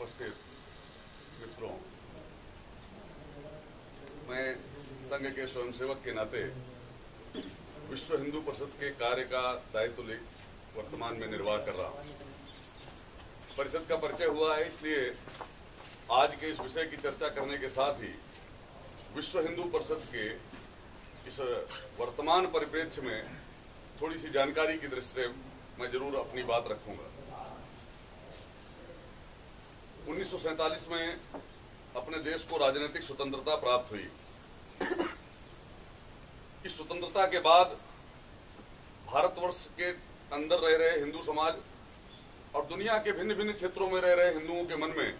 उपस्थित मित्रों, मैं संघ के स्वयंसेवक के नाते विश्व हिंदू परिषद के कार्य का दायित्व वर्तमान में निर्वाह कर रहा हूँ। परिषद का परिचय हुआ है, इसलिए आज के इस विषय की चर्चा करने के साथ ही विश्व हिंदू परिषद के इस वर्तमान परिप्रेक्ष्य में थोड़ी सी जानकारी की दृष्टि से मैं जरूर अपनी बात रखूंगा। 1947 में अपने देश को राजनीतिक स्वतंत्रता प्राप्त हुई। इस स्वतंत्रता के बाद भारतवर्ष के अंदर रह रहे हिंदू समाज और दुनिया के भिन्न भिन्न क्षेत्रों में रह रहे हिंदुओं के मन में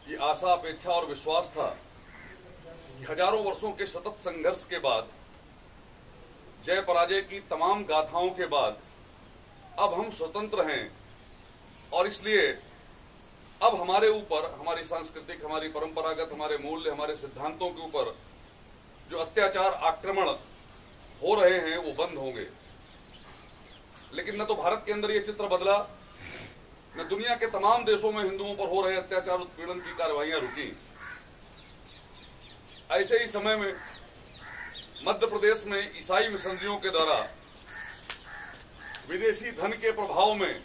ये आशा, अपेक्षा और विश्वास था कि हजारों वर्षों के सतत संघर्ष के बाद, जय पराजय की तमाम गाथाओं के बाद अब हम स्वतंत्र हैं और इसलिए अब हमारे ऊपर हमारी सांस्कृतिक, हमारी परंपरागत, हमारे मूल्य, हमारे सिद्धांतों के ऊपर जो अत्याचार, आक्रमण हो रहे हैं वो बंद होंगे। लेकिन न तो भारत के अंदर ये चित्र बदला, न दुनिया के तमाम देशों में हिंदुओं पर हो रहे अत्याचार, उत्पीड़न की कार्रवाइयां रुकी। ऐसे ही समय में मध्य प्रदेश में ईसाई मिशनरियों के द्वारा विदेशी धन के प्रभाव में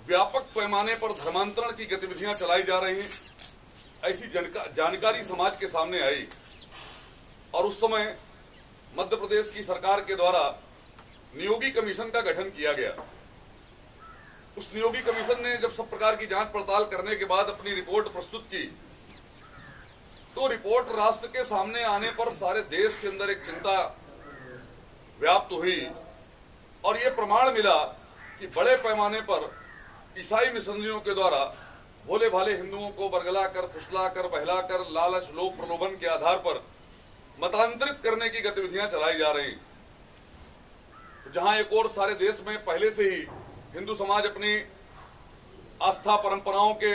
व्यापक पैमाने पर धर्मांतरण की गतिविधियां चलाई जा रही हैं, ऐसी जानकारी समाज के सामने आई। और उस समय मध्य प्रदेश की सरकार के द्वारा नियोगी कमीशन का गठन किया गया। उस नियोगी कमीशन ने जब सब प्रकार की जांच पड़ताल करने के बाद अपनी रिपोर्ट प्रस्तुत की, तो रिपोर्ट राष्ट्र के सामने आने पर सारे देश के अंदर एक चिंता व्याप्त हुई और यह प्रमाण मिला कि बड़े पैमाने पर ईसाई मिशनरियों के द्वारा भोले भाले हिंदुओं को बरगलाकर, फुसलाकर, बहलाकर, लालच, लोभ प्रलोभन के आधार पर मतांतरित करने की गतिविधियां चलाई जा रही। तो जहां एक और सारे देश में पहले से ही हिंदू समाज अपनी आस्था, परंपराओं के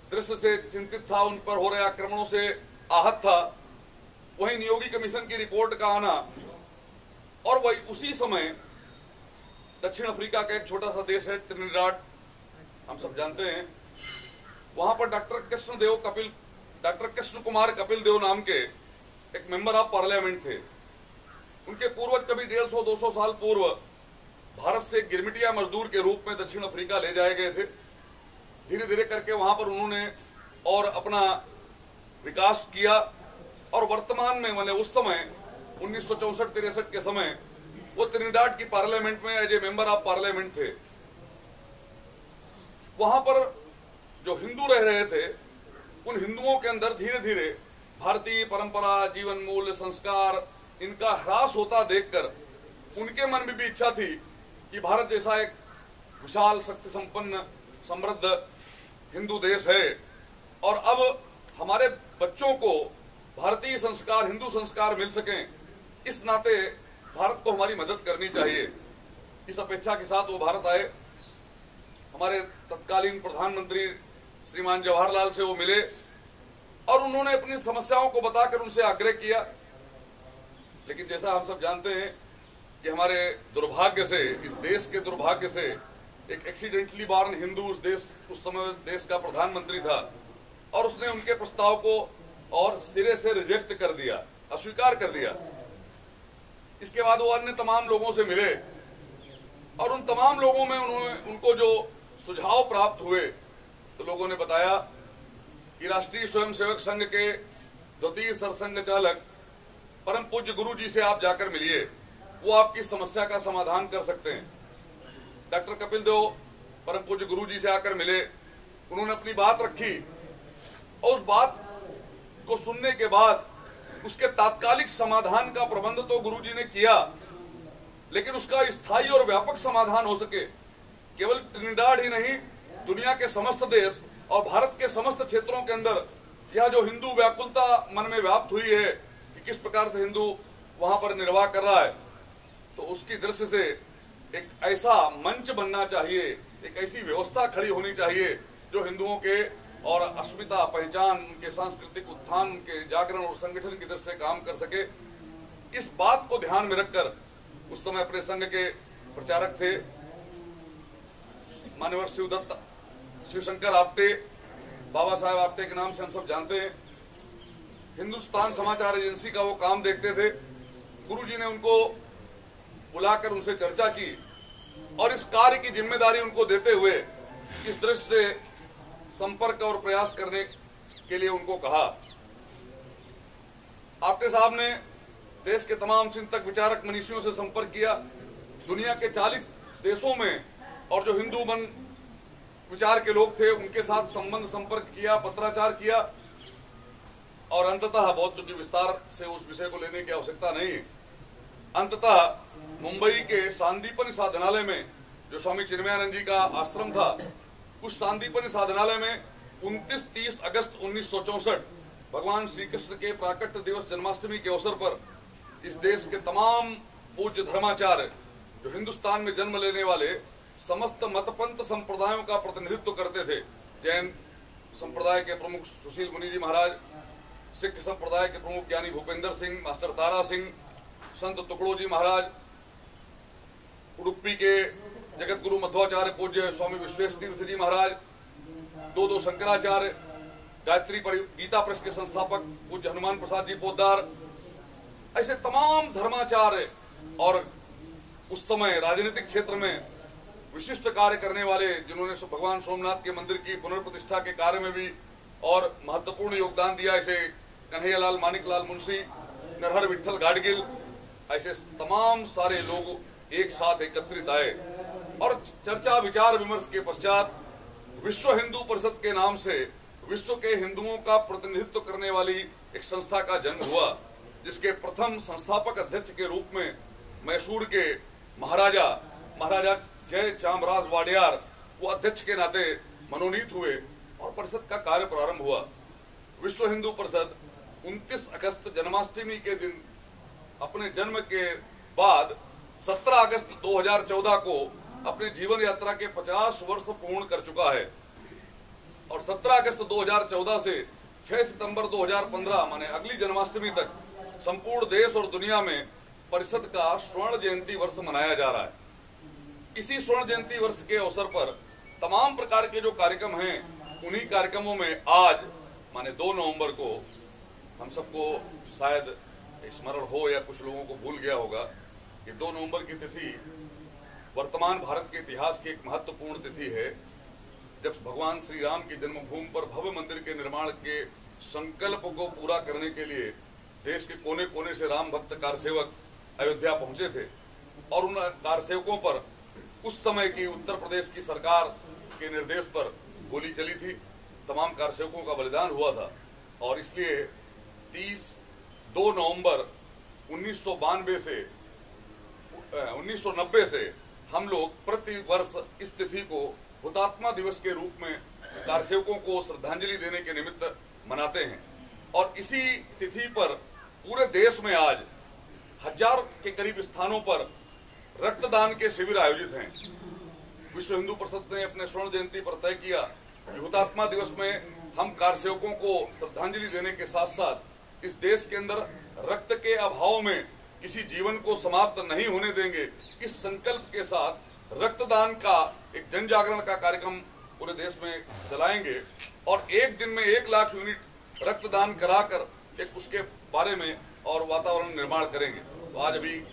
दृश्य से चिंतित था, उन पर हो रहे आक्रमणों से आहत था, वहीं नियोगी कमीशन की रिपोर्ट का आना और वही उसी समय दक्षिण अफ्रीका का एक छोटा सा देश है त्रिनिदाद, हम सब जानते हैं, वहां पर डॉक्टर कृष्ण कुमार कपिल देव नाम के एक मेंबर ऑफ पार्लियामेंट थे। उनके पूर्वज कभी 150-200 साल पूर्व भारत से गिरमिटिया मजदूर के रूप में दक्षिण अफ्रीका ले जाए गए थे। धीरे धीरे करके वहां पर उन्होंने और अपना विकास किया और वर्तमान में मतलब उस समय 1964-63 के समय वो त्रिनिदाद की पार्लियामेंट में as a member of parliament थे। वहां पर जो हिंदू रह रहे थे, उन हिंदुओं के अंदर धीरे धीरे भारतीय परंपरा, जीवन मूल्य, संस्कार, इनका ह्रास होता देखकर उनके मन में भी इच्छा थी कि भारत जैसा एक विशाल, शक्ति संपन्न, समृद्ध हिंदू देश है और अब हमारे बच्चों को भारतीय संस्कार, हिंदू संस्कार मिल सकें, इस नाते भारत को हमारी मदद करनी चाहिए। इस अपेक्षा के साथ वो भारत आए। हमारे तत्कालीन प्रधानमंत्री श्रीमान जवाहरलाल से वो मिले और उन्होंने अपनी समस्याओं को बताकर उनसे आग्रह किया। लेकिन जैसा हम सब जानते हैं कि हमारे दुर्भाग्य से, इस देश के दुर्भाग्य से, एक एक्सीडेंटली बॉर्न हिंदू उस समय देश का प्रधानमंत्री था और उसने उनके प्रस्ताव को और सिरे से रिजेक्ट कर दिया, अस्वीकार कर दिया। इसके बाद वो अन्य तमाम लोगों से मिले और उन तमाम लोगों में उनको जो सुझाव प्राप्त हुए, तो लोगों ने बताया कि राष्ट्रीय स्वयंसेवक संघ के द्वितीय सरसंघ चालक परम पूज्य गुरु जी से आप जाकर मिलिए, वो आपकी समस्या का समाधान कर सकते हैं। डॉक्टर कपिल देव परम पूज्य गुरु जी से आकर मिले, उन्होंने अपनी बात रखी और उस बात को सुनने के बाद उसके तात्कालिक समाधान का प्रबंध तो गुरुजी ने किया, लेकिन उसका स्थायी और व्यापक समाधान हो सके, केवल त्रिनिदाद ही नहीं, दुनिया के समस्त देश और भारत के समस्त क्षेत्रों के अंदर यह जो हिंदू व्याकुलता मन में व्याप्त हुई है कि किस प्रकार से हिंदू वहां पर निर्वाह कर रहा है, तो उसकी दृष्टि से एक ऐसा मंच बनना चाहिए, एक ऐसी व्यवस्था खड़ी होनी चाहिए जो हिंदुओं के और अस्मिता, पहचान, उनके सांस्कृतिक उत्थान, उनके जागरण और संगठन की दृष्टि से काम कर सके। इस बात को ध्यान में रखकर उस समय अपने संघ के प्रचारक थे मान्यवर शिवशंकर आपटे, बाबा साहेब आपटे के नाम से हम सब जानते हैं। हिंदुस्तान समाचार एजेंसी का वो काम देखते थे। गुरुजी ने उनको बुलाकर उनसे चर्चा की और इस कार्य की जिम्मेदारी उनको देते हुए इस दृश्य से संपर्क और प्रयास करने के लिए उनको कहा। आपटे साहब ने देश के तमाम चिंतक विचारक मनीषियों से संपर्क किया, दुनिया के 40 देशों में, और जो हिंदू मन विचार के लोग थे उनके साथ संबंध संपर्क किया, पत्राचार किया, और अंततः, बहुत चूंकि विस्तार से उस विषय को लेने की आवश्यकता नहीं, अंततः मुंबई के सांदीपनि साधनालय में जो स्वामी चिन्मयानंद जी का आश्रम था, उस सांदीपनि साधनालय में 29-30 अगस्त 1964 भगवान श्री कृष्ण के प्राकट्य दिवस जन्माष्टमी के अवसर पर इस देश के तमाम पूज्य धर्माचार्य जो हिंदुस्तान में जन्म लेने वाले समस्त मतपंथ संप्रदायों का प्रतिनिधित्व करते थे, जैन संप्रदाय के प्रमुख सुशील मुनि जी महाराज, सिख संप्रदाय के प्रमुख ज्ञानी भूपेंद्र सिंह, मास्टर तारा सिंह, संत तुकड़ो जी महाराज, उडुपी के जगत गुरु मध्वाचार्य पूज्य स्वामी विश्वेश तीर्थ जी महाराज, दो शंकराचार्य, गायत्री गीता प्रेस के संस्थापक पूज्य हनुमान प्रसाद जी पोद्दार, ऐसे तमाम धर्माचार्य और उस समय राजनीतिक क्षेत्र में विशिष्ट कार्य करने वाले, जिन्होंने भगवान सोमनाथ के मंदिर की पुनर्प्रतिष्ठा के कार्य में भी और महत्वपूर्ण योगदान दिया, ऐसे कन्हैयालाल मानिकलाल मुंशी, नरहर विठल गाडगिल, ऐसे तमाम सारे लोग एक साथ एकत्रित आए और चर्चा विचार विमर्श के पश्चात विश्व हिंदू परिषद के नाम से विश्व के हिंदुओं का प्रतिनिधित्व करने वाली एक संस्था का जन्म हुआ, जिसके प्रथम संस्थापक अध्यक्ष के रूप में मैसूर के महाराजा जय चामराज वाडियार वो अध्यक्ष के नाते मनोनीत हुए और परिषद का कार्य प्रारंभ हुआ। विश्व हिंदू परिषद 29 अगस्त जन्माष्टमी के दिन अपने जन्म के बाद 17 अगस्त 2014 को अपने जीवन यात्रा के 50 वर्ष पूर्ण कर चुका है और 17 अगस्त 2014 से 6 सितंबर 2015 माने अगली जन्माष्टमी तक संपूर्ण देश और दुनिया में परिषद का स्वर्ण जयंती वर्ष मनाया जा रहा है। इसी स्वर्ण जयंती वर्ष के अवसर पर तमाम प्रकार के जो कार्यक्रम हैं, उन्हीं कार्यक्रमों में आज माने 2 नवंबर को हम सबको शायद स्मरण हो या कुछ लोगों को भूल गया होगा कि 2 नवंबर की तिथि वर्तमान भारत के इतिहास की एक महत्वपूर्ण तिथि है, जब भगवान श्री राम की जन्मभूमि पर भव्य मंदिर के निर्माण के संकल्प को पूरा करने के लिए देश के कोने कोने से राम भक्त कारसेवक अयोध्या पहुंचे थे और उन कारसेवकों पर उस समय की उत्तर प्रदेश की सरकार के निर्देश पर गोली चली थी। तमाम कारसेवकों का बलिदान हुआ था और इसलिए 2 नवंबर 1990 से हम लोग प्रति वर्ष इस तिथि को हुतात्मा दिवस के रूप में कारसेवकों को श्रद्धांजलि देने के निमित्त मनाते हैं और इसी तिथि पर पूरे देश में आज 1000 के करीब स्थानों पर रक्तदान के शिविर आयोजित हैं। विश्व हिंदू परिषद ने अपने स्वर्ण जयंती पर तय किया कि हुतात्मा दिवस में हम कारसेवकों को श्रद्धांजलि देने के साथ साथ इस देश के अंदर रक्त के अभाव में किसी जीवन को समाप्त नहीं होने देंगे, इस संकल्प के साथ रक्तदान का एक जन जागरण का कार्यक्रम पूरे देश में चलाएंगे और एक दिन में 1 लाख यूनिट रक्तदान कराकर एक उसके बारे में और वातावरण निर्माण करेंगे। तो आज अभी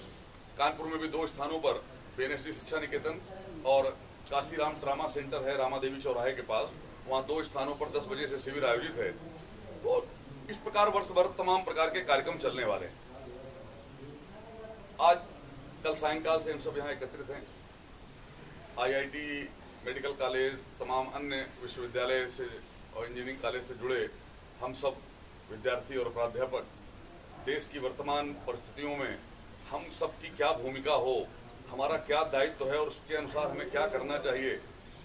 कानपुर में भी 2 स्थानों पर बेनश्री शिक्षा निकेतन और काशीराम ट्रामा सेंटर है रामादेवी चौराहे के पास, वहाँ 2 स्थानों पर 10 बजे से शिविर आयोजित है। तो इस प्रकार वर्ष भर तमाम प्रकार के कार्यक्रम चलने वाले हैं। आज कल सायंकाल से हम सब यहाँ एकत्रित हैं। IIT, मेडिकल कॉलेज, तमाम अन्य विश्वविद्यालय से और इंजीनियरिंग कॉलेज से जुड़े हम सब विद्यार्थी और प्राध्यापक देश की वर्तमान परिस्थितियों में हम सबकी क्या भूमिका हो, हमारा क्या दायित्व है और उसके अनुसार हमें क्या करना चाहिए,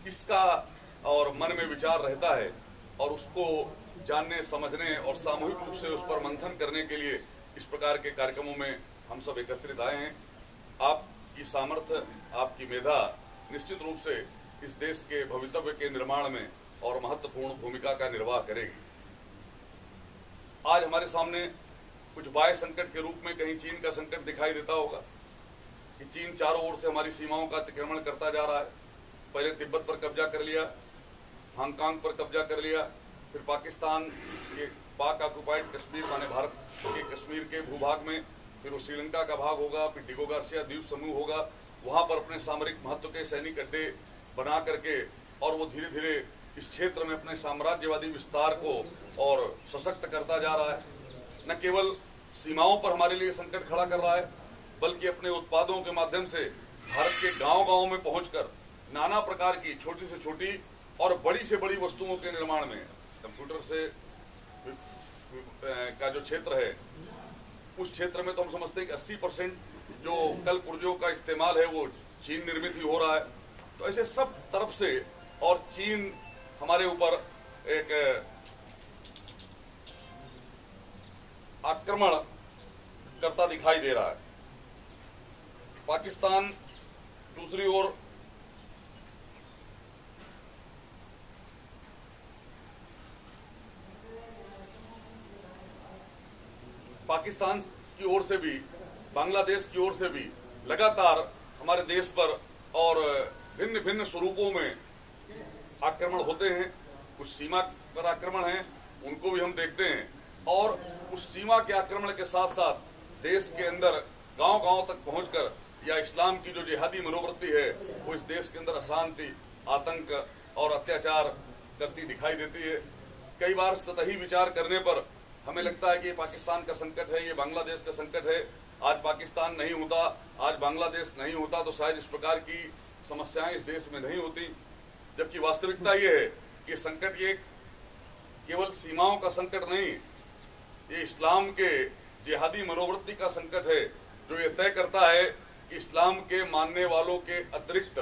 इसका और मन में विचार रहता है और उसको जानने समझने और सामूहिक रूप से उस पर मंथन करने के लिए इस प्रकार के कार्यक्रमों में हम सब एकत्रित आए हैं। आपकी सामर्थ्य, आपकी मेधा निश्चित रूप से इस देश के भवितव्य के निर्माण में और महत्वपूर्ण भूमिका का निर्वाह करेगी। आज हमारे सामने कुछ बाह्य संकट के रूप में कहीं चीन का संकट दिखाई देता होगा कि चीन चारों ओर से हमारी सीमाओं का अतिक्रमण करता जा रहा है। पहले तिब्बत पर कब्जा कर लिया, हांगकांग पर कब्जा कर लिया, फिर पाकिस्तान के पाक ऑक्युपाइड कश्मीर माने भारत के कश्मीर के भूभाग में, फिर वो श्रीलंका का भाग होगा, फिर डिगो गार्सिया द्वीप समूह होगा, वहां पर अपने सामरिक महत्व के सैनिक अड्डे बना करके और वो धीरे धीरे इस क्षेत्र में अपने साम्राज्यवादी विस्तार को और सशक्त करता जा रहा है। न केवल सीमाओं पर हमारे लिए संकट खड़ा कर रहा है, बल्कि अपने उत्पादों के माध्यम से भारत के गांव-गांव में पहुंचकर नाना प्रकार की छोटी से छोटी और बड़ी से बड़ी वस्तुओं के निर्माण में, कंप्यूटर से का जो क्षेत्र है उस क्षेत्र में तो हम समझते हैं कि 80% जो कल पुर्जों का इस्तेमाल है वो चीन निर्मित ही हो रहा है। तो ऐसे सब तरफ से और चीन हमारे ऊपर एक आक्रमण करता दिखाई दे रहा है। पाकिस्तान दूसरी ओर पाकिस्तान की ओर से भी, बांग्लादेश की ओर से भी लगातार हमारे देश पर और भिन्न भिन्न स्वरूपों में आक्रमण होते हैं। कुछ सीमा पर आक्रमण हैं, उनको भी हम देखते हैं, और उस सीमा के आक्रमण के साथ साथ देश के अंदर गांव-गांव तक पहुंचकर या इस्लाम की जो जिहादी मनोवृत्ति है वो इस देश के अंदर अशांति, आतंक और अत्याचार करती दिखाई देती है। कई बार सतही विचार करने पर हमें लगता है कि ये पाकिस्तान का संकट है, ये बांग्लादेश का संकट है। आज पाकिस्तान नहीं होता, आज बांग्लादेश नहीं होता तो शायद इस प्रकार की समस्याएं इस देश में नहीं होती। जबकि वास्तविकता ये है कि संकट ये केवल सीमाओं का संकट नहीं, ये इस्लाम के जिहादी मनोवृत्ति का संकट है, जो ये तय करता है कि इस्लाम के मानने वालों के अतिरिक्त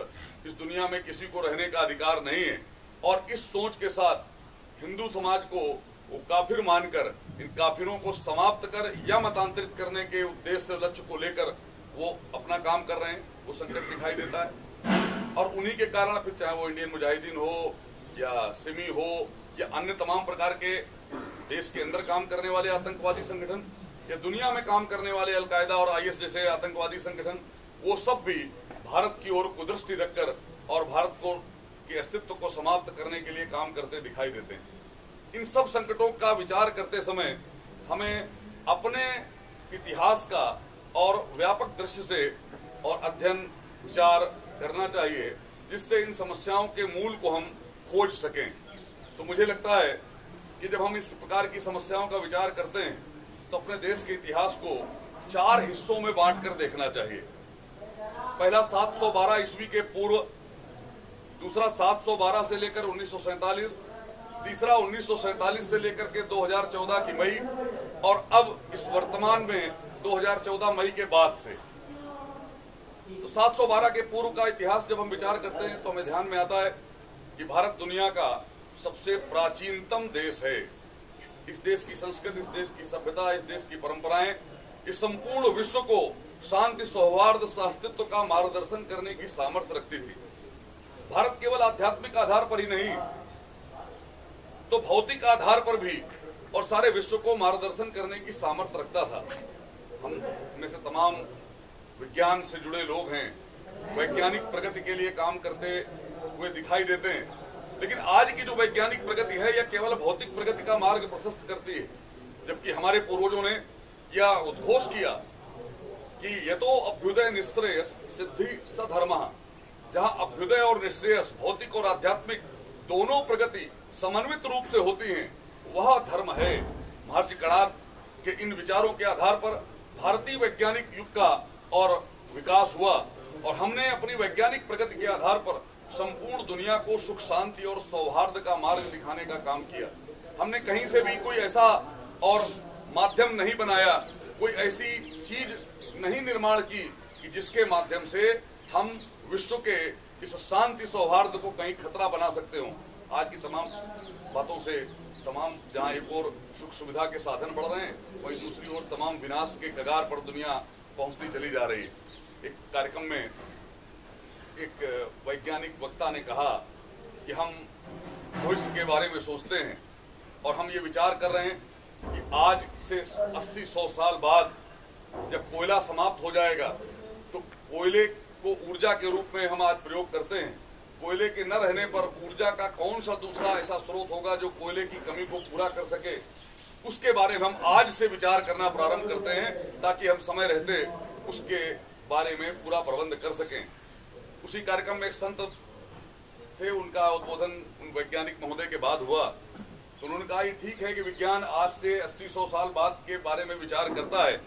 इस दुनिया में किसी को रहने का अधिकार नहीं है। और इस सोच के साथ हिंदू समाज को वो काफिर मानकर इन काफिरों को समाप्त कर या मतांतरित करने के उद्देश्य लक्ष्य को लेकर वो अपना काम कर रहे हैं, वो संकट दिखाई देता है। और उन्हीं के कारण फिर चाहे वो इंडियन मुजाहिदीन हो या सिमी हो या अन्य तमाम प्रकार के देश के अंदर काम करने वाले आतंकवादी संगठन या दुनिया में काम करने वाले अलकायदा और IS जैसे आतंकवादी संगठन, वो सब भी भारत की ओर कुदृष्टि रखकर और भारत को के अस्तित्व को समाप्त करने के लिए काम करते दिखाई देते हैं। इन सब संकटों का विचार करते समय हमें अपने इतिहास का और व्यापक दृश्य से और अध्ययन विचार करना चाहिए, जिससे इन समस्याओं के मूल को हम खोज सकें। तो मुझे लगता है कि जब हम इस प्रकार की समस्याओं का विचार करते हैं तो अपने देश के इतिहास को 4 हिस्सों में बांटकर देखना चाहिए। पहला 712 ईस्वी के पूर्व, दूसरा 712 से लेकर 1947, तीसरा 1947 से लेकर के 2014 की मई, और अब इस वर्तमान में 2014 मई के बाद से। तो 712 के पूर्व का इतिहास जब हम विचार करते हैं तो हमें ध्यान में आता है कि भारत दुनिया का सबसे प्राचीनतम देश है। इस देश की संस्कृति, इस देश की सभ्यता, इस देश की परंपराएं इस संपूर्ण विश्व को शांति, सौहार्द, सहअस्तित्व का मार्गदर्शन करने की सामर्थ्य रखती थी। भारत केवल आध्यात्मिक आधार पर ही नहीं तो भौतिक आधार पर भी और सारे विश्व को मार्गदर्शन करने की सामर्थ्य रखता था। हम में से तमाम विज्ञान से जुड़े लोग हैं, वैज्ञानिक प्रगति के लिए काम करते हुए दिखाई देते हैं, लेकिन आज की जो वैज्ञानिक प्रगति है यह केवल भौतिक प्रगति का मार्ग प्रशस्त करती है, जबकि हमारे पूर्वजों ने यह उद्घोष किया कि ये तो अभ्युदय निश्रेयस सिद्धि सधर्मः, जहां अभ्युदय और निश्रेयस, भौतिक और आध्यात्मिक दोनों प्रगति समन्वित रूप से होती हैं, वह धर्म है। महर्षि कणाद के इन विचारों के आधार पर भारतीय वैज्ञानिक युग का और विकास हुआ और हमने अपनी वैज्ञानिक प्रगति के आधार पर संपूर्ण दुनिया को सुख, शांति और सौहार्द का मार्ग दिखाने का काम किया। हमने कहीं से भी कोई ऐसा और माध्यम नहीं बनाया, कोई ऐसी चीज नहीं निर्माण की कि जिसके माध्यम से हम विश्व के इस शांति सौहार्द को कहीं खतरा बना सकते हो। आज की तमाम बातों से जहां एक और सुख सुविधा के साधन बढ़ रहे हैं, वहीं दूसरी ओर तमाम विनाश के कगार पर दुनिया पहुंचती चली जा रही है। एक कार्यक्रम में एक वैज्ञानिक वक्ता ने कहा कि हम भविष्य के बारे में सोचते हैं और हम ये विचार कर रहे हैं कि आज से 80-100 साल बाद जब कोयला समाप्त हो जाएगा तो कोयले को ऊर्जा के रूप में हम आज प्रयोग करते हैं, कोयले के न रहने पर ऊर्जा का कौन सा दूसरा ऐसा स्रोत होगा जो कोयले की कमी को पूरा कर सके, उसके बारे में हम आज से विचार करना प्रारंभ करते हैं ताकि हम समय रहते उसके बारे में पूरा प्रबंध कर सकें। उसी कार्यक्रम में एक संत थे, उनका उद्बोधन उन वैज्ञानिक महोदय के बाद हुआ, तो उन्होंने कहा ये ठीक है कि विज्ञान आज से 80-100 साल बाद के बारे में विचार करता है,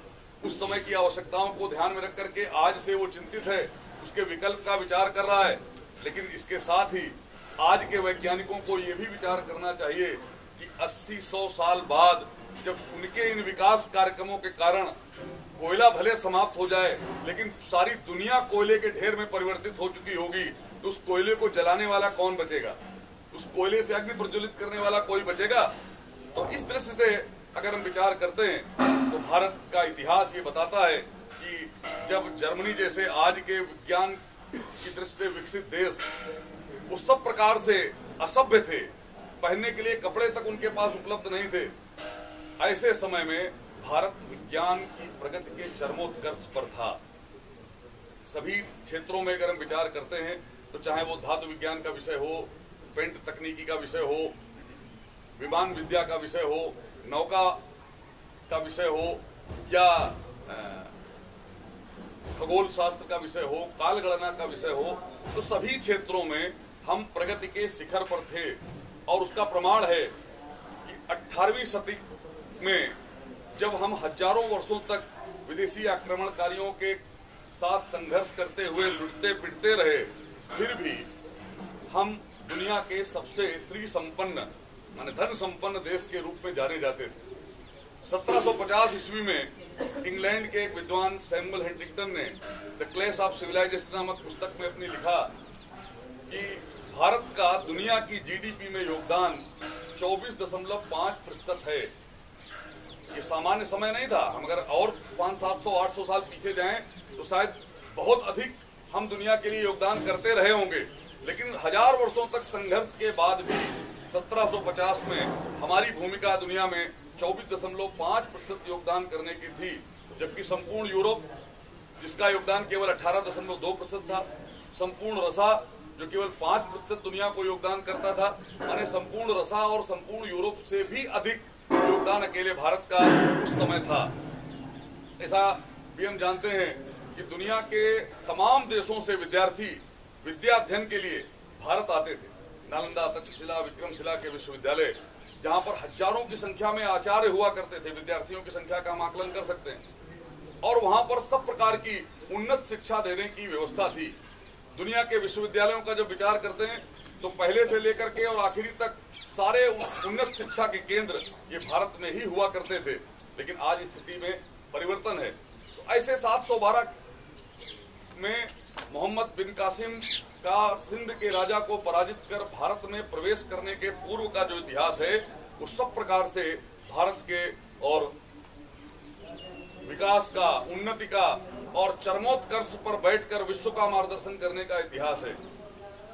उस समय की आवश्यकताओं को ध्यान में रख करके आज से वो चिंतित है, उसके विकल्प का विचार कर रहा है, लेकिन इसके साथ ही आज के वैज्ञानिकों को ये भी विचार करना चाहिए कि 80-100 साल बाद जब उनके इन विकास कार्यक्रमों के कारण कोयला भले समाप्त हो जाए, लेकिन सारी दुनिया कोयले के ढेर में परिवर्तित हो चुकी होगी, तो उस कोयले को जलाने वाला कौन बचेगा? उस कोयले से अग्नि प्रज्वलित करने वाला कोई बचेगा? तो इस दृष्टि से अगर हम विचार करते हैं तो भारत का इतिहास ये बताता है कि जब जर्मनी जैसे आज के विज्ञान की दृष्टि से विकसित देश वो सब प्रकार से असभ्य थे, पहनने के लिए कपड़े तक उनके पास उपलब्ध नहीं थे, ऐसे समय में भारत विज्ञान की प्रगति के चरमोत्कर्ष पर था। सभी क्षेत्रों में अगर हम विचार करते हैं तो चाहे वो धातु विज्ञान का विषय हो, पेंट तकनीकी का विषय हो, विमान विद्या का विषय हो, नौका का विषय हो या खगोल शास्त्र का विषय हो, काल गणना का विषय हो, तो सभी क्षेत्रों में हम प्रगति के शिखर पर थे। और उसका प्रमाण है कि 18वीं सदी में जब हम हजारों वर्षों तक विदेशी आक्रमणकारियों के साथ संघर्ष करते हुए लुटते पिटते रहे, फिर भी हम दुनिया के सबसे स्त्री संपन्न माने धन संपन्न देश के रूप में जाने जाते थे। 1750 ईस्वी में इंग्लैंड के एक विद्वान सैमुअल हंटिंगटन ने द क्लैश ऑफ सिविलाइजेशन नामक पुस्तक में अपनी लिखा कि भारत का दुनिया की जीडीपी में योगदान 24.5% है। ये सामान्य समय नहीं था। हम अगर और 500-700-800 साल पीछे जाएं तो शायद बहुत अधिक हम दुनिया के लिए योगदान करते रहे होंगे, लेकिन हजार वर्षों तक संघर्ष के बाद भी 1750 में हमारी भूमिका दुनिया में 24.5% योगदान करने की थी, जबकि संपूर्ण यूरोप जिसका योगदान केवल 18.2% था, संपूर्ण रसा जो केवल 5% दुनिया को योगदान करता था, माने संपूर्ण रसा और संपूर्ण यूरोप से भी अधिक योगदान अकेले भारत का उस समय था। ऐसा भी हम जानते हैं कि दुनिया के तमाम देशों से विद्यार्थी विद्या अध्ययन के लिए भारत आते थे। नालंदा, तक्षशिला, विक्रमशिला के विश्वविद्यालय, जहां पर हजारों की संख्या में आचार्य हुआ करते थे, विद्यार्थियों की संख्या का हम आकलन कर सकते हैं, और वहां पर सब प्रकार की उन्नत शिक्षा देने की व्यवस्था थी। दुनिया के विश्वविद्यालयों का जब विचार करते हैं तो पहले से लेकर के और आखिरी तक सारे उन्नत शिक्षा के केंद्र ये भारत में ही हुआ करते थे, लेकिन आज स्थिति में परिवर्तन है। तो ऐसे 712 में मोहम्मद बिन कासिम का सिंध के राजा को पराजित कर भारत में प्रवेश करने के पूर्व का जो इतिहास है वो सब प्रकार से भारत के और विकास का, उन्नति का और चरमोत्कर्ष पर बैठकर विश्व का मार्गदर्शन करने का इतिहास है।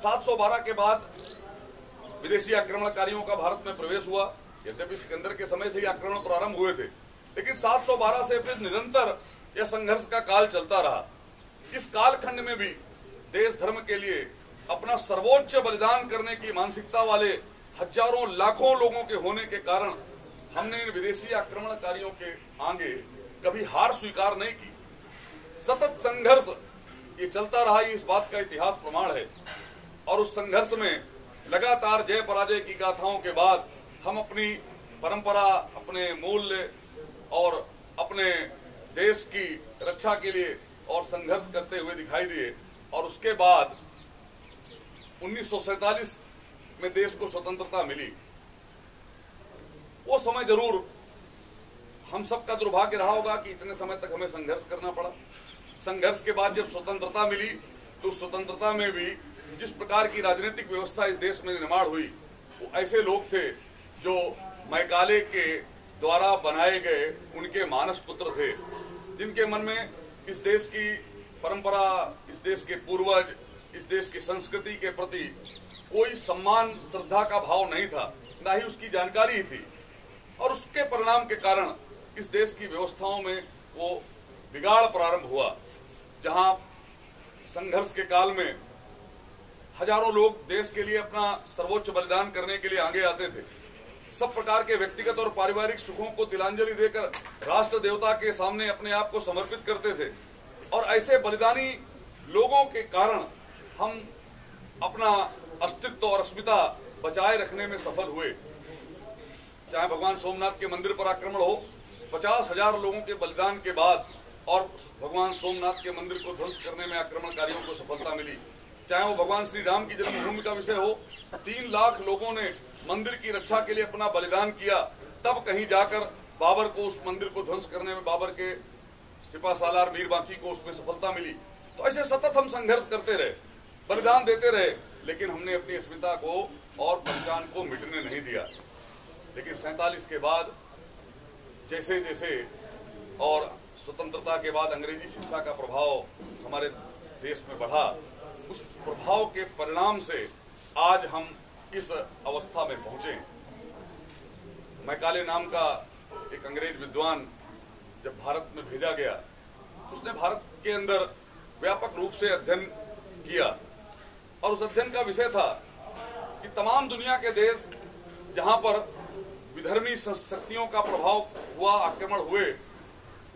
712 के बाद विदेशी आक्रमणकारियों का भारत में प्रवेश हुआ। यद्यपि सिकंदर के समय से ही आक्रमण प्रारंभ हुए थे, लेकिन 712 से फिर निरंतर यह संघर्ष का काल चलता रहा। इस कालखंड में भी देश धर्म के लिए अपना सर्वोच्च बलिदान करने की मानसिकता वाले हजारों लाखों लोगों के होने के कारण हमने इन विदेशी आक्रमणकारियों के आगे कभी हार स्वीकार नहीं की। सतत संघर्ष ये चलता रहा, ये इस बात का इतिहास प्रमाण है। और उस संघर्ष में लगातार जय पराजय की गाथाओं के बाद हम अपनी परंपरा, अपने मूल्य और अपने देश की रक्षा के लिए और संघर्ष करते हुए दिखाई दिए। और उसके बाद 1947 में देश को स्वतंत्रता मिली। वो समय जरूर हम सबका दुर्भाग्य रहा होगा कि इतने समय तक हमें संघर्ष करना पड़ा। संघर्ष के बाद जब स्वतंत्रता मिली तो स्वतंत्रता में भी जिस प्रकार की राजनीतिक व्यवस्था इस देश में निर्माण हुई, वो ऐसे लोग थे जो मैकाले के द्वारा बनाए गए उनके मानस पुत्र थे, जिनके मन में इस देश की परंपरा, इस देश के पूर्वज, इस देश की संस्कृति के प्रति कोई सम्मान, श्रद्धा का भाव नहीं था, ना ही उसकी जानकारी थी। और उसके परिणाम के कारण इस देश की व्यवस्थाओं में वो बिगाड़ प्रारंभ हुआ, जहां संघर्ष के काल में हजारों लोग देश के लिए अपना सर्वोच्च बलिदान करने के लिए आगे आते थे। सब प्रकार के व्यक्तिगत और पारिवारिक सुखों को तिलांजलि देकर राष्ट्र देवता के सामने अपने आप को समर्पित करते थे। और ऐसे बलिदानी लोगों के कारण हम अपना अस्तित्व और अस्मिता बचाए रखने में सफल हुए। चाहे भगवान सोमनाथ के मंदिर पर आक्रमण हो, 50,000 लोगों के बलिदान के बाद और भगवान सोमनाथ के मंदिर को ध्वंस करने में आक्रमणकारियों को सफलता मिली। चाहे वो भगवान श्री राम की जन्मभूमि का विषय हो, 3 लाख लोगों ने मंदिर की रक्षा के लिए अपना बलिदान किया, तब कहीं जाकर बाबर को उस मंदिर को ध्वंस करने में, बाबर के सिपा सालार मीर बाकी को उसमें सफलता मिली। तो ऐसे सतत हम संघर्ष करते रहे, बलिदान देते रहे, लेकिन हमने अपनी अस्मिता को और पहचान को मिटने नहीं दिया। लेकिन 47 के बाद जैसे जैसे और स्वतंत्रता के बाद अंग्रेजी शिक्षा का प्रभाव हमारे देश में बढ़ा, उस प्रभाव के परिणाम से आज हम इस अवस्था में पहुंचे। मैकाले नाम का एक अंग्रेज विद्वान जब भारत में भेजा गया, उसने भारत के अंदर व्यापक रूप से अध्ययन किया और उस अध्ययन का विषय था कि तमाम दुनिया के देश जहां पर विधर्मी शक्तियों का प्रभाव हुआ, आक्रमण हुए,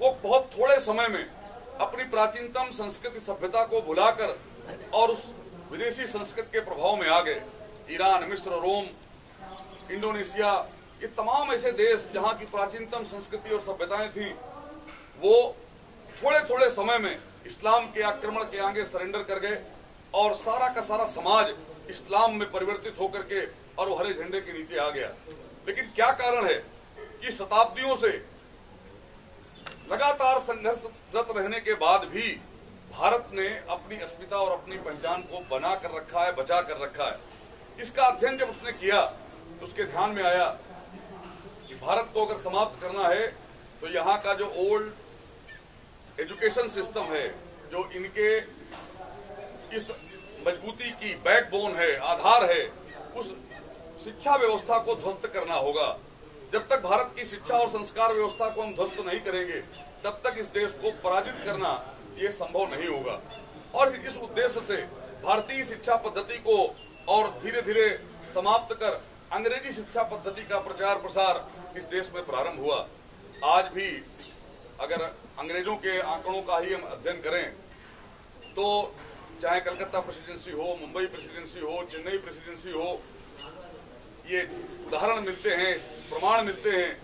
वो बहुत थोड़े समय में अपनी प्राचीनतम संस्कृति सभ्यता को भुलाकर और उस विदेशी संस्कृति के प्रभाव में आ गए। ईरान, मिस्र, रोम, इंडोनेशिया, ये तमाम ऐसे देश जहां की प्राचीनतम संस्कृति और सभ्यताएं थी, वो थोड़े थोड़े समय में इस्लाम के आक्रमण के आगे सरेंडर कर गए और सारा का सारा समाज इस्लाम में परिवर्तित होकर के और वो हरे झंडे के नीचे आ गया। लेकिन क्या कारण है कि शताब्दियों से लगातार संघर्षरत रहने के बाद भी भारत ने अपनी अस्मिता और अपनी पहचान को बना कर रखा है, बचा कर रखा है। इसका अध्ययन जब उसने किया तो उसके ध्यान में आया कि भारत को अगर समाप्त करना है तो यहाँ का जो ओल्ड एजुकेशन सिस्टम है, जो इनके इस मजबूती की बैकबोन है, आधार है, उस शिक्षा व्यवस्था को ध्वस्त करना होगा। जब तक भारत की शिक्षा और संस्कार व्यवस्था को हम ध्वस्त नहीं करेंगे, तब तक इस देश को पराजित करना ये संभव नहीं होगा। और इस उद्देश्य से भारतीय शिक्षा पद्धति को और धीरे धीरे समाप्त कर अंग्रेजी शिक्षा पद्धति का प्रचार प्रसार इस देश में प्रारंभ हुआ। आज भी अगर अंग्रेजों के आंकड़ों का ही हम अध्ययन करें तो चाहे कलकत्ता प्रेसिडेंसी हो, मुंबई प्रेसिडेंसी हो, चेन्नई प्रेसिडेंसी हो, ये उदाहरण मिलते हैं, प्रमाण मिलते हैं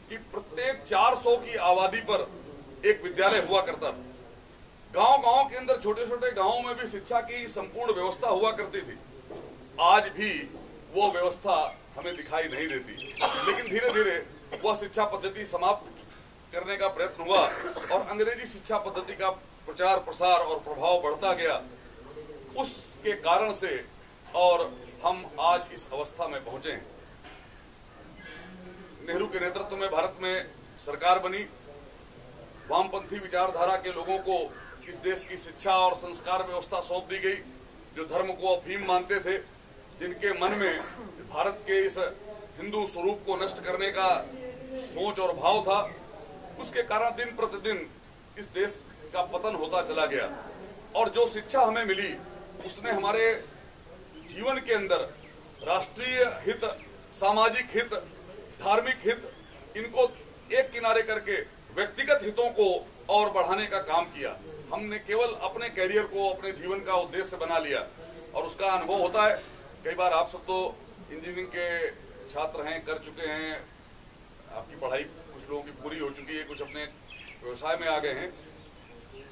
कि प्रत्येक 400 की आबादी पर एक विद्यालय हुआ करता था। गांव-गांव के अंदर, छोटे छोटे गांवों में भी शिक्षा की संपूर्ण व्यवस्था हुआ करती थी। आज भी वो व्यवस्था हमें दिखाई नहीं देती, लेकिन धीरे धीरे वह शिक्षा पद्धति समाप्त करने का प्रयत्न हुआ और अंग्रेजी शिक्षा पद्धति का प्रचार प्रसार और प्रभाव बढ़ता गया। उसके कारण से और हम आज इस अवस्था में पहुंचे हैं। नेहरू के नेतृत्व में भारत में सरकार बनी, वामपंथी विचारधारा के लोगों को इस देश की शिक्षा और संस्कार व्यवस्था सौंप दी गई, जो धर्म को अफीम मानते थे, जिनके मन में भारत के इस हिंदू स्वरूप को नष्ट करने का सोच और भाव था। उसके कारण दिन प्रतिदिन इस देश का पतन होता चला गया और जो शिक्षा हमें मिली उसने हमारे जीवन के अंदर राष्ट्रीय हित, सामाजिक हित, धार्मिक हित, इनको एक किनारे करके व्यक्तिगत हितों को और बढ़ाने का काम किया। हमने केवल अपने कैरियर को अपने जीवन का उद्देश्य बना लिया और उसका अनुभव होता है। कई बार आप सब तो इंजीनियरिंग के छात्र हैं, कर चुके हैं, आपकी पढ़ाई कुछ लोगों की पूरी हो चुकी है, कुछ अपने व्यवसाय में आ गए हैं,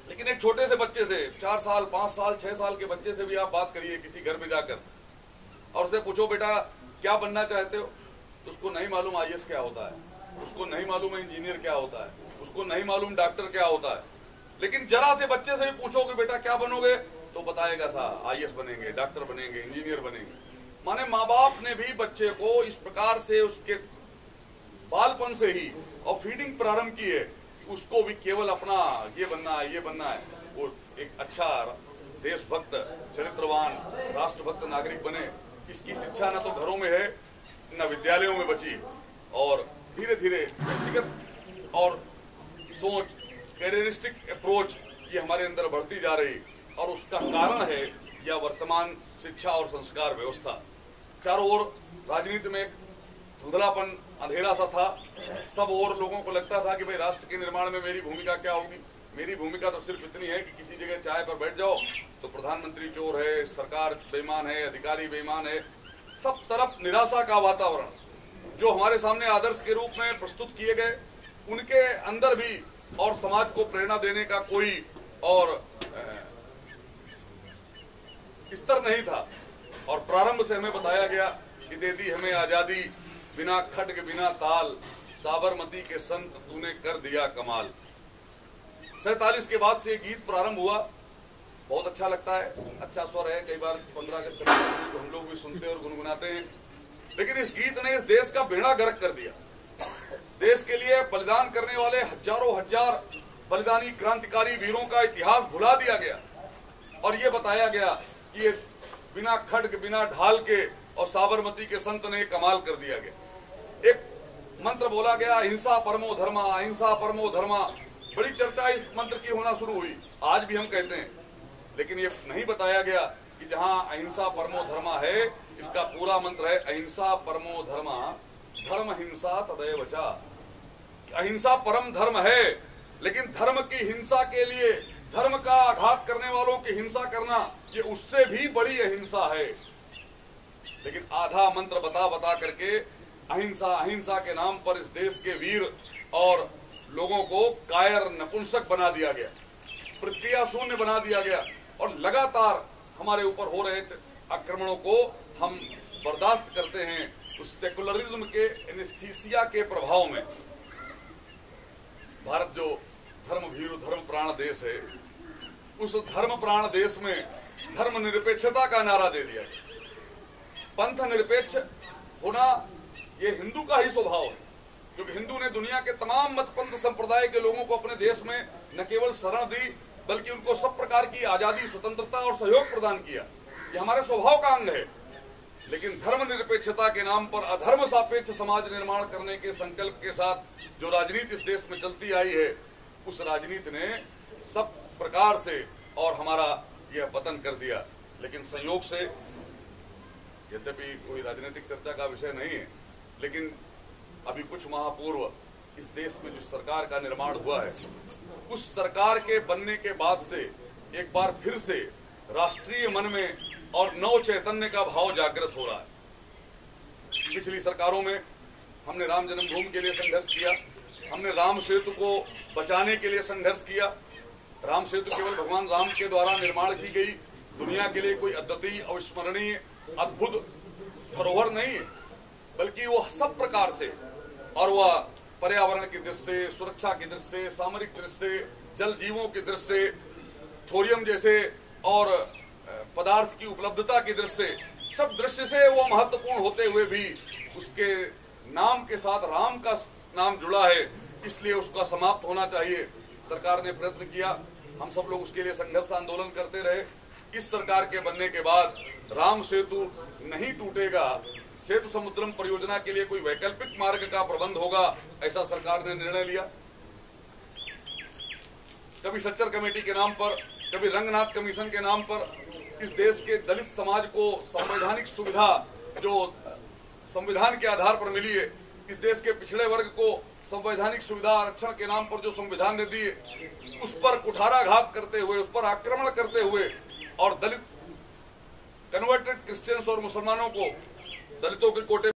लेकिन एक छोटे से बच्चे से, 4 साल, 5 साल, 6 साल के बच्चे से भी आप बात करिए किसी घर में जाकर और उससे पूछो बेटा क्या बनना चाहते हो, तो उसको नहीं मालूम IAS क्या होता है, उसको नहीं मालूम है इंजीनियर क्या होता है, उसको नहीं मालूम डॉक्टर क्या होता है। लेकिन जरा से बच्चे से भी पूछो कि बेटा क्या बनोगे, तो बताएगा था IAS बनेंगे, डॉक्टर बनेंगे, इंजीनियर बनेंगे। माने माँ बाप ने भी बच्चे को इस प्रकार से उसके बालपन से ही और फीडिंग प्रारंभ की है, उसको भी केवल अपना ये बनना है, ये बनना है, वो एक अच्छा देशभक्त, चरित्रवान, राष्ट्रभक्त नागरिक बने। इसकी शिक्षा न तो घरों में है न विद्यालयों में बची और धीरे धीरे व्यक्तिगत और सोच, कैरियरिस्टिक अप्रोच ये हमारे अंदर बढ़ती जा रही और उसका कारण है या वर्तमान शिक्षा और संस्कार व्यवस्था। चारों ओर राजनीति में एक धुंधलापन, अंधेरा सा था। सब और लोगों को लगता था कि भाई राष्ट्र के निर्माण में मेरी भूमिका क्या होगी। मेरी भूमिका तो सिर्फ इतनी है कि किसी जगह चाय पर बैठ जाओ तो प्रधानमंत्री चोर है, सरकार बेईमान है, अधिकारी बेईमान है, सब तरफ निराशा का वातावरण जो हमारे सामने आदर्श के रूप में प्रस्तुत किए गए, उनके अंदर भी और समाज को प्रेरणा देने का कोई और स्तर नहीं था। और प्रारंभ से हमें बताया गया कि दे दी हमें आजादी, बिना खड्ग बिना ताल, साबरमती के संत तूने कर दिया कमाल। 47 के बाद से गीत प्रारंभ हुआ, बहुत अच्छा लगता है, अच्छा स्वर है। कई बार 15 अगस्त 26 को हम लोग भी सुनते और गुनगुनाते हैं, लेकिन इस गीत ने इस देश का बेड़ा गर्क कर दिया। देश के लिए बलिदान करने वाले हजारों हजार बलिदानी क्रांतिकारी वीरों का इतिहास भुला दिया गया और ये बताया गया कि ये बिना खड्ग बिना ढाल के और साबरमती के संत ने कमाल कर दिया गया। एक मंत्र बोला गया, अहिंसा परमो धर्मा, अहिंसा परमो धर्मा। बड़ी चर्चा इस मंत्र की होना शुरू हुई, आज भी हम कहते हैं, लेकिन ये नहीं बताया गया कि जहां अहिंसा परमो धर्मा है, इसका पूरा मंत्र है अहिंसा परमो धर्मा, धर्म हिंसा तदैव चा। अहिंसा परम धर्म है, लेकिन धर्म की हिंसा के लिए धर्म का आघात करने वालों की हिंसा करना, ये उससे भी बड़ी अहिंसा है। लेकिन आधा मंत्र बता बता करके अहिंसा अहिंसा के नाम पर इस देश के वीर और लोगों को कायर नपुंसक बना दिया गया, प्रतिक्रिया शून्य बना दिया गया और लगातार हमारे ऊपर हो रहे आक्रमणों को हम बर्दाश्त करते हैं। उस सेकुलरिज्म के एनेस्थीसिया के प्रभाव में भारत जो धर्म भीरु धर्म प्राण देश है, उस धर्म प्राण देश में धर्मनिरपेक्षता का नारा दे दिया। पंथ निरपेक्ष होना ये हिंदू का ही स्वभाव है, क्योंकि हिंदू ने दुनिया के तमाम मत पंथ संप्रदाय के लोगों को अपने देश में न केवल शरण दी, बल्कि उनको सब प्रकार की आजादी, स्वतंत्रता और सहयोग प्रदान किया। ये हमारे स्वभाव का अंग है। लेकिन धर्मनिरपेक्षता के नाम पर अधर्म सापेक्ष समाज निर्माण करने के संकल्प के साथ जो राजनीति इस देश में चलती आई है, उस राजनीति ने सब प्रकार से और हमारा यह पतन कर दिया। लेकिन संयोग से, यद्यपि कोई राजनीतिक चर्चा का विषय नहीं है, लेकिन अभी कुछ माह पूर्व इस देश में जिस सरकार का निर्माण हुआ है, उस सरकार के बनने के बाद से एक बार फिर से राष्ट्रीय मन में और नव चैतन्य का भाव जागृत हो रहा है। पिछली सरकारों में हमने राम जन्मभूमि के लिए संघर्ष किया, हमने राम सेतु को बचाने के लिए संघर्ष किया। राम सेतु केवल भगवान राम के द्वारा निर्माण की गई दुनिया के लिए कोई अद्वितीय, अविस्मरणीय, अद्भुत धरोहर नहीं है, बल्कि वो सब प्रकार से, और वह पर्यावरण की दृष्टि से, सुरक्षा की दृष्टि से, सामरिक दृष्टि से, जल जीवों की दृष्टि से, थोरियम जैसे और पदार्थ की उपलब्धता की दृष्टि से, सब दृष्टि से वो महत्वपूर्ण होते हुए भी उसके नाम के साथ राम का नाम जुड़ा है, इसलिए उसका समाप्त होना चाहिए। सरकार ने प्रयत्न किया, हम सब लोग उसके लिए संघर्ष आंदोलन करते रहे। इस सरकार के बनने के बाद राम सेतु नहीं टूटेगा, सेतु समुद्रम परियोजना के लिए कोई वैकल्पिक मार्ग का प्रबंध होगा, ऐसा सरकार ने निर्णय लिया। कभी सच्चर कमेटी के नाम पर, कभी रंगनाथ कमीशन के नाम पर इस देश के दलित समाज को संवैधानिक सुविधा जो संविधान के आधार पर मिली है, इस देश के पिछड़े वर्ग को संवैधानिक सुविधा आरक्षण के नाम पर जो संविधान ने दी, उस पर कुठाराघात करते हुए, उस पर आक्रमण करते हुए और दलित कन्वर्टेड क्रिश्चियंस और मुसलमानों को दलितों के कोटे